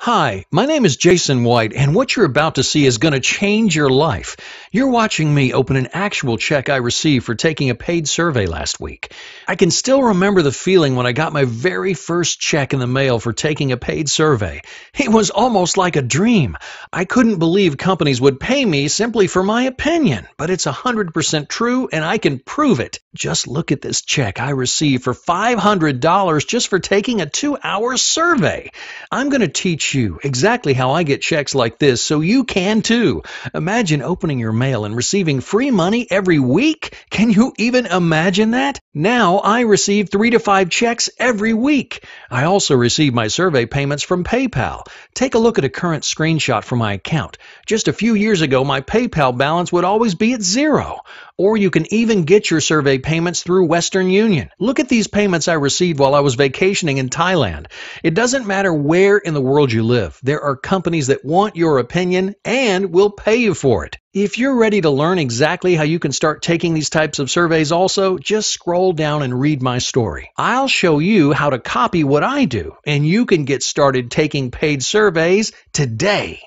Hi, my name is Jason White, and what you're about to see is going to change your life. You're watching me open an actual check I received for taking a paid survey last week. I can still remember the feeling when I got my very first check in the mail for taking a paid survey. It was almost like a dream. I couldn't believe companies would pay me simply for my opinion, but it's 100% true, and I can prove it. Just look at this check I received for $500 just for taking a 2-hour survey. I'm going to teach you exactly how I get checks like this so you can too. Imagine opening your mail and receiving free money every week. Can you even imagine that? Now I receive 3 to 5 checks every week. I also receive my survey payments from PayPal. Take a look at a current screenshot from my account. Just a few years ago, my PayPal balance would always be at 0. Or you can even get your survey payments through Western Union. Look at these payments I received while I was vacationing in Thailand. It doesn't matter where in the world you live. There are companies that want your opinion and will pay you for it. If you're ready to learn exactly how you can start taking these types of surveys also, just scroll down and read my story. I'll show you how to copy what I do, and you can get started taking paid surveys today.